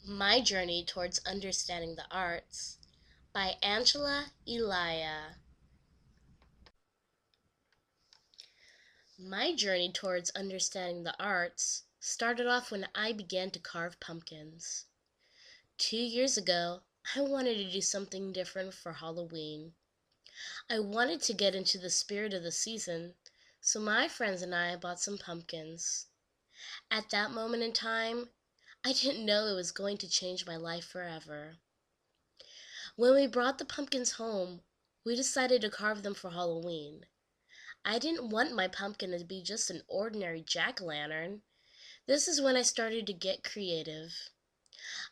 My Journey Towards Understanding the Arts by Angela Elia. My journey towards understanding the arts started off when I began to carve pumpkins. 2 years ago, I wanted to do something different for Halloween. I wanted to get into the spirit of the season, so my friends and I bought some pumpkins. At that moment in time, I didn't know it was going to change my life forever. When we brought the pumpkins home, we decided to carve them for Halloween. I didn't want my pumpkin to be just an ordinary jack-o'-lantern. This is when I started to get creative.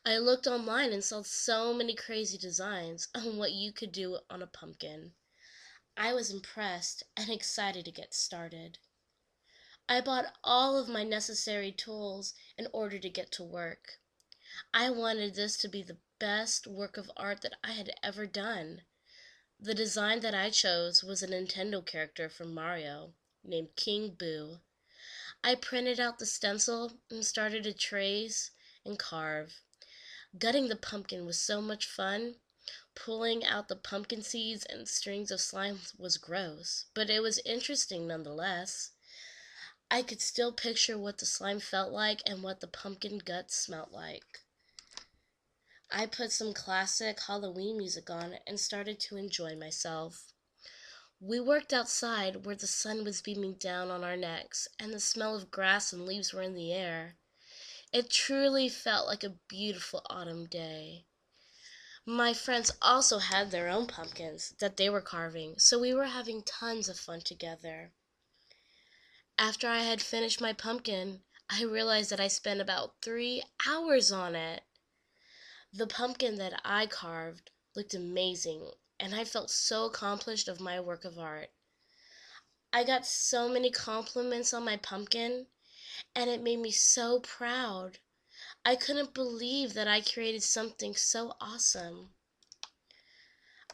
I looked online and saw so many crazy designs on what you could do on a pumpkin. I was impressed and excited to get started. I bought all of my necessary tools in order to get to work. I wanted this to be the best work of art that I had ever done. The design that I chose was a Nintendo character from Mario named King Boo. I printed out the stencil and started to trace and carve. Gutting the pumpkin was so much fun. Pulling out the pumpkin seeds and strings of slime was gross, but it was interesting nonetheless. I could still picture what the slime felt like and what the pumpkin guts smelt like. I put some classic Halloween music on and started to enjoy myself. We worked outside where the sun was beaming down on our necks and the smell of grass and leaves were in the air. It truly felt like a beautiful autumn day. My friends also had their own pumpkins that they were carving, so we were having tons of fun together. After I had finished my pumpkin, I realized that I spent about 3 hours on it. The pumpkin that I carved looked amazing, and I felt so accomplished of my work of art. I got so many compliments on my pumpkin, and it made me so proud. I couldn't believe that I created something so awesome.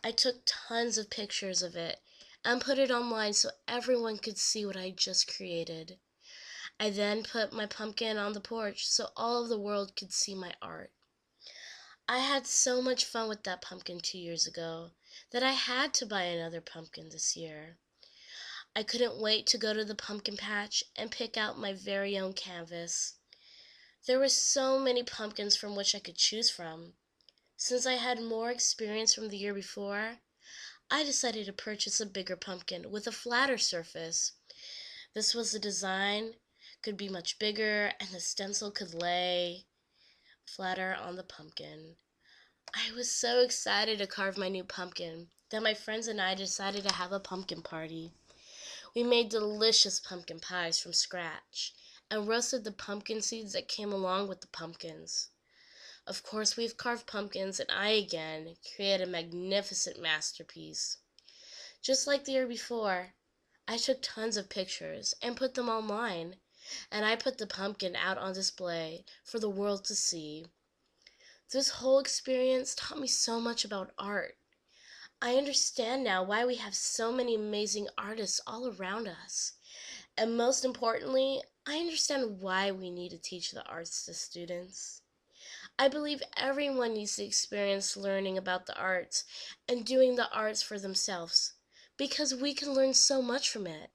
I took tons of pictures of it and put it online so everyone could see what I just created. I then put my pumpkin on the porch so all of the world could see my art. I had so much fun with that pumpkin 2 years ago that I had to buy another pumpkin this year. I couldn't wait to go to the pumpkin patch and pick out my very own canvas. There were so many pumpkins from which I could choose from. Since I had more experience from the year before, I decided to purchase a bigger pumpkin with a flatter surface. This was the design, could be much bigger, and the stencil could lay flatter on the pumpkin. I was so excited to carve my new pumpkin that my friends and I decided to have a pumpkin party. We made delicious pumpkin pies from scratch and roasted the pumpkin seeds that came along with the pumpkins. Of course, we've carved pumpkins, and I again created a magnificent masterpiece. Just like the year before, I took tons of pictures and put them online, and I put the pumpkin out on display for the world to see. This whole experience taught me so much about art. I understand now why we have so many amazing artists all around us. And most importantly, I understand why we need to teach the arts to students. I believe everyone needs to experience learning about the arts and doing the arts for themselves because we can learn so much from it.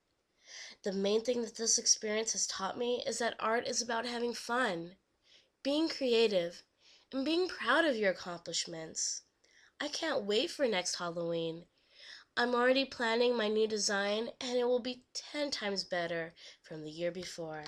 The main thing that this experience has taught me is that art is about having fun, being creative, and being proud of your accomplishments. I can't wait for next Halloween. I'm already planning my new design and it will be 10 times better from the year before.